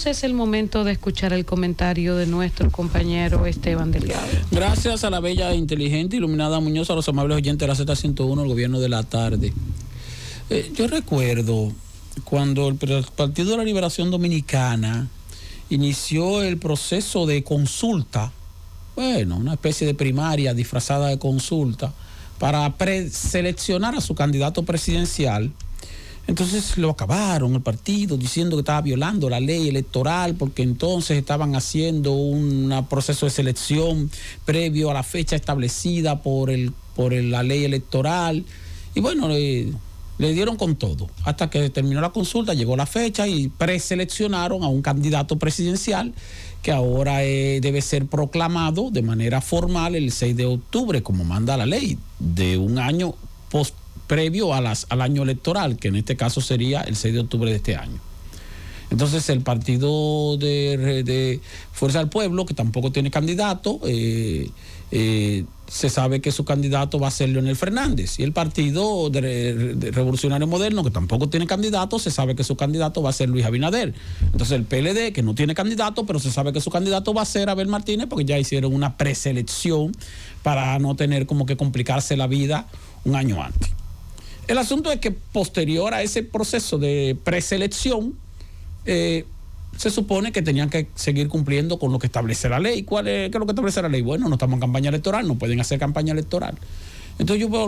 amigos, es el momento de escuchar el comentario de nuestro compañero Esteban Delgado. Gracias a la bella, inteligente, iluminada Muñoz, a los amables oyentes de la Z101, el gobierno de la tarde. Yo recuerdo cuando el Partido de la Liberación Dominicana inició el proceso de consulta, bueno, una especie de primaria disfrazada de consulta, para preseleccionar a su candidato presidencial. Entonces lo acabaron el partido diciendo que estaba violando la ley electoral porque entonces estaban haciendo un proceso de selección previo a la fecha establecida por la ley electoral. Y bueno, le dieron con todo. Hasta que terminó la consulta, llegó la fecha y preseleccionaron a un candidato presidencial que ahora debe ser proclamado de manera formal el 6 de octubre, como manda la ley, de un año previo al año electoral, que en este caso sería el 6 de octubre de este año. Entonces el partido de Fuerza del Pueblo, que tampoco tiene candidato, se sabe que su candidato va a ser Leonel Fernández. Y el partido de Revolucionario Moderno, que tampoco tiene candidato, se sabe que su candidato va a ser Luis Abinader. Entonces el PLD, que no tiene candidato, pero se sabe que su candidato va a ser Abel Martínez, porque ya hicieron una preselección para no tener como que complicarse la vida un año antes. El asunto es que posterior a ese proceso de preselección, se supone que tenían que seguir cumpliendo con lo que establece la ley. ¿Qué es lo que establece la ley? Bueno, no estamos en campaña electoral, no pueden hacer campaña electoral. Entonces yo veo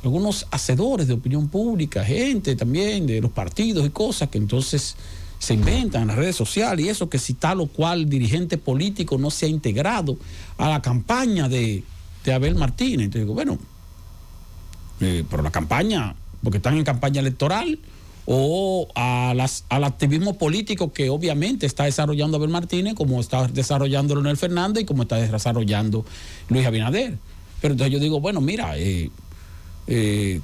algunos hacedores de opinión pública, gente también de los partidos y cosas que entonces se inventan en las redes sociales y eso, que si tal o cual dirigente político no se ha integrado a la campaña de Abel Martínez. Entonces digo, bueno, pero la campaña, porque están en campaña electoral, o al activismo político que obviamente está desarrollando Abel Martínez, como está desarrollando Leonel Fernández y como está desarrollando Luis Abinader. Pero entonces yo digo, bueno, mira, qué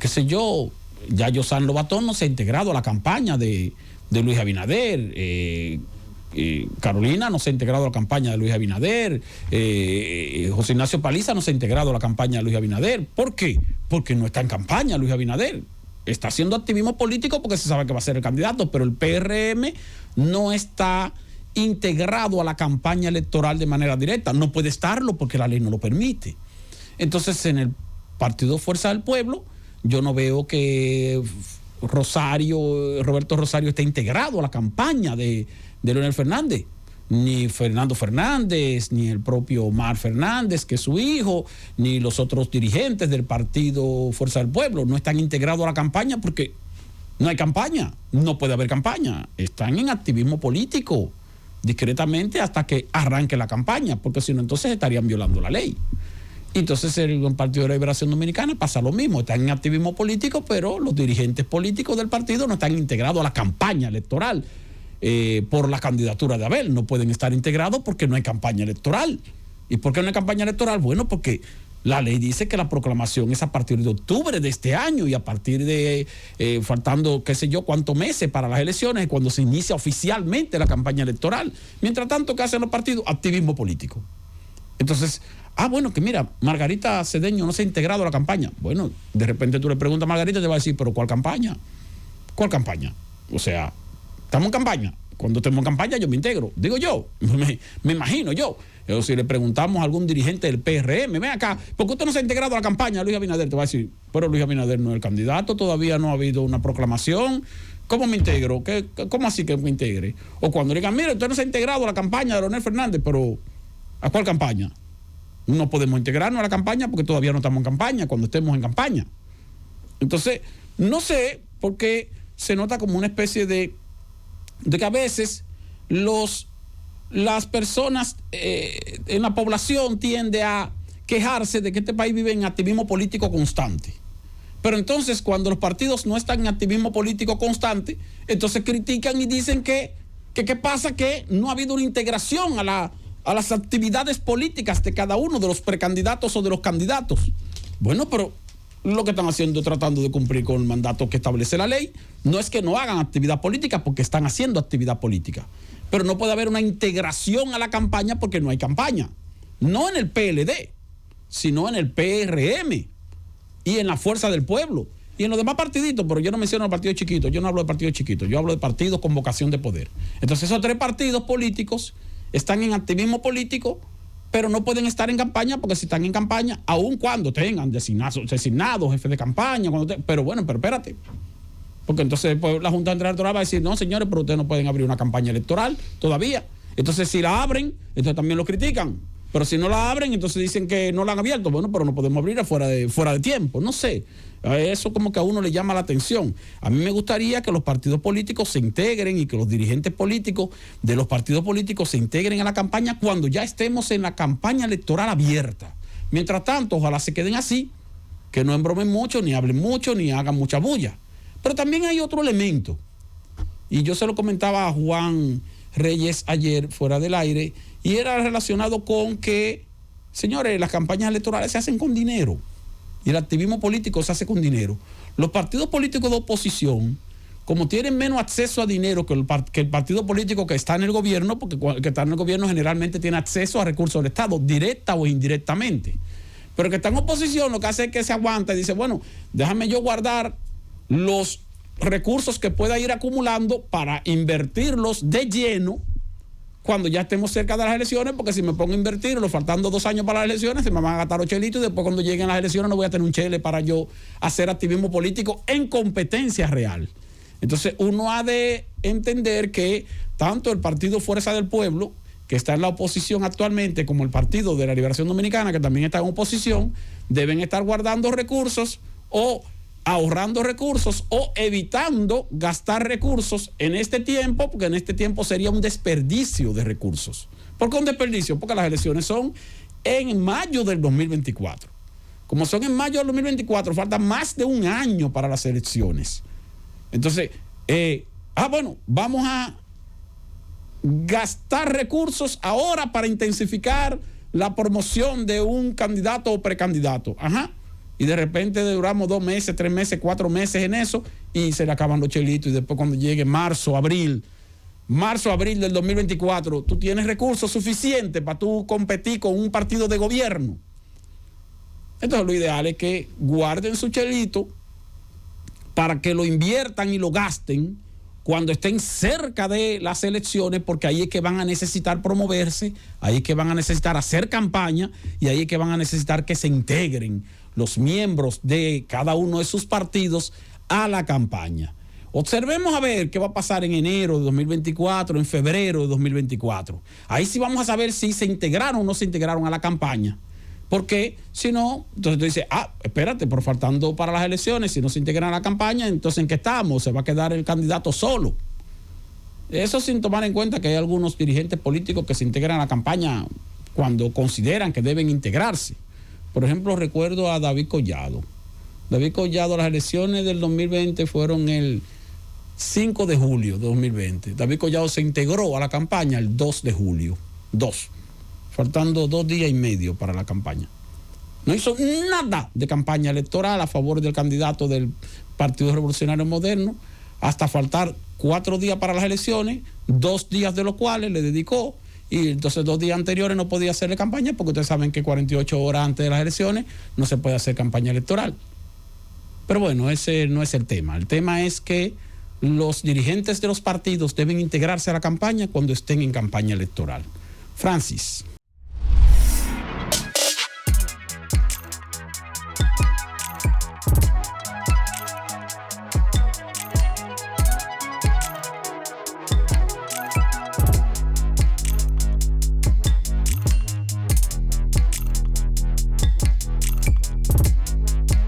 sé yo, Yayo San Lobatón no se ha integrado a la campaña de Luis Abinader, Carolina no se ha integrado a la campaña de Luis Abinader, José Ignacio Paliza no se ha integrado a la campaña de Luis Abinader. ¿Por qué? Porque no está en campaña Luis Abinader. Está haciendo activismo político porque se sabe que va a ser el candidato, pero el PRM no está integrado a la campaña electoral de manera directa. No puede estarlo porque la ley no lo permite. Entonces, en el Partido Fuerza del Pueblo, yo no veo que Roberto Rosario esté integrado a la campaña de Leonel Fernández. Ni Fernando Fernández, ni el propio Omar Fernández, que es su hijo, ni los otros dirigentes del Partido Fuerza del Pueblo no están integrados a la campaña porque no hay campaña, no puede haber campaña. Están en activismo político discretamente hasta que arranque la campaña, porque si no, entonces estarían violando la ley. Entonces el Partido de la Liberación Dominicana pasa lo mismo, están en activismo político, pero los dirigentes políticos del partido no están integrados a la campaña electoral. Por la candidatura de Abel, no pueden estar integrados porque no hay campaña electoral. ¿Y por qué no hay campaña electoral? Bueno, porque la ley dice que la proclamación es a partir de octubre de este año y a partir de, faltando qué sé yo cuántos meses para las elecciones, cuando se inicia oficialmente la campaña electoral. Mientras tanto, ¿qué hacen los partidos? Activismo político. Entonces, bueno, que mira, Margarita Cedeño no se ha integrado a la campaña. Bueno, de repente tú le preguntas a Margarita y te va a decir, ¿pero cuál campaña? ¿Cuál campaña? O sea, estamos en campaña. Cuando estemos en campaña yo me integro. Digo yo, me imagino yo. O si le preguntamos a algún dirigente del PRM, ven acá, ¿por qué usted no se ha integrado a la campaña? Luis Abinader te va a decir, pero Luis Abinader no es el candidato, todavía no ha habido una proclamación. ¿Cómo me integro? ¿Cómo así que me integre? O cuando digan, mire, usted no se ha integrado a la campaña de Leonel Fernández, pero ¿a cuál campaña? No podemos integrarnos a la campaña porque todavía no estamos en campaña, cuando estemos en campaña. Entonces, no sé, porque se nota como una especie de que a veces las personas en la población tienden a quejarse de que este país vive en activismo político constante. Pero entonces cuando los partidos no están en activismo político constante, entonces critican y dicen que qué pasa, que no ha habido una integración a las actividades políticas de cada uno de los precandidatos o de los candidatos. Bueno, pero lo que están haciendo es tratando de cumplir con el mandato que establece la ley. No es que no hagan actividad política, porque están haciendo actividad política. Pero no puede haber una integración a la campaña porque no hay campaña. No en el PLD, sino en el PRM y en la Fuerza del Pueblo. Y en los demás partiditos, pero yo no menciono los partidos chiquitos, yo no hablo de partidos chiquitos, yo hablo de partidos con vocación de poder. Entonces esos 3 partidos políticos están en activismo político, pero no pueden estar en campaña, porque si están en campaña, aun cuando tengan designados jefes de campaña, pero espérate. Porque entonces pues, la Junta Central Electoral va a decir, no señores, pero ustedes no pueden abrir una campaña electoral todavía. Entonces si la abren, entonces también lo critican. Pero si no la abren, entonces dicen que no la han abierto. Bueno, pero no podemos abrirla fuera de tiempo. No sé. Eso como que a uno le llama la atención. A mí me gustaría que los partidos políticos se integren y que los dirigentes políticos de los partidos políticos se integren a la campaña cuando ya estemos en la campaña electoral abierta. Mientras tanto, ojalá se queden así, que no embromen mucho, ni hablen mucho, ni hagan mucha bulla. Pero también hay otro elemento. Y yo se lo comentaba a Juan Reyes ayer fuera del aire, y era relacionado con que, señores, las campañas electorales se hacen con dinero y el activismo político se hace con dinero. Los partidos políticos de oposición, como tienen menos acceso a dinero que el partido político que está en el gobierno, porque el que está en el gobierno generalmente tiene acceso a recursos del Estado, directa o indirectamente, pero el que está en oposición lo que hace es que se aguanta y dice, bueno, déjame yo guardar los recursos que pueda ir acumulando para invertirlos de lleno cuando ya estemos cerca de las elecciones, porque si me pongo a invertirlo faltando 2 años para las elecciones, se me van a gastar los chelitos y después cuando lleguen las elecciones no voy a tener un chele para yo hacer activismo político en competencia real. Entonces uno ha de entender que tanto el Partido Fuerza del Pueblo, que está en la oposición actualmente, como el Partido de la Liberación Dominicana, que también está en oposición, deben estar guardando recursos o ahorrando recursos o evitando gastar recursos en este tiempo, porque en este tiempo sería un desperdicio de recursos. ¿Por qué un desperdicio? Porque las elecciones son en mayo del 2024. Como son en mayo del 2024, falta más de 1 año para las elecciones. Entonces, vamos a gastar recursos ahora para intensificar la promoción de un candidato o precandidato. Y de repente duramos 2 meses, 3 meses, 4 meses en eso y se le acaban los chelitos. Y después cuando llegue marzo, abril del 2024, tú tienes recursos suficientes para tú competir con un partido de gobierno. Entonces lo ideal es que guarden su chelito para que lo inviertan y lo gasten cuando estén cerca de las elecciones, porque ahí es que van a necesitar promoverse, ahí es que van a necesitar hacer campaña y ahí es que van a necesitar que se integren los miembros de cada uno de sus partidos a la campaña. Observemos a ver qué va a pasar en enero de 2024, en febrero de 2024. Ahí sí vamos a saber si se integraron o no se integraron a la campaña. Porque si no, entonces tú dices, espérate, pero faltando para las elecciones, si no se integran a la campaña, entonces ¿en qué estamos? Se va a quedar el candidato solo. Eso sin tomar en cuenta que hay algunos dirigentes políticos que se integran a la campaña cuando consideran que deben integrarse. Por ejemplo, recuerdo a David Collado. David Collado, las elecciones del 2020 fueron el 5 de julio de 2020. David Collado se integró a la campaña el 2 de julio. Faltando 2 días y medio para la campaña. No hizo nada de campaña electoral a favor del candidato del Partido Revolucionario Moderno, hasta faltar 4 días para las elecciones, 2 días de los cuales le dedicó. Y entonces 2 días anteriores no podía hacerle campaña, porque ustedes saben que 48 horas antes de las elecciones no se puede hacer campaña electoral. Pero bueno, ese no es el tema. El tema es que los dirigentes de los partidos deben integrarse a la campaña cuando estén en campaña electoral. Francis.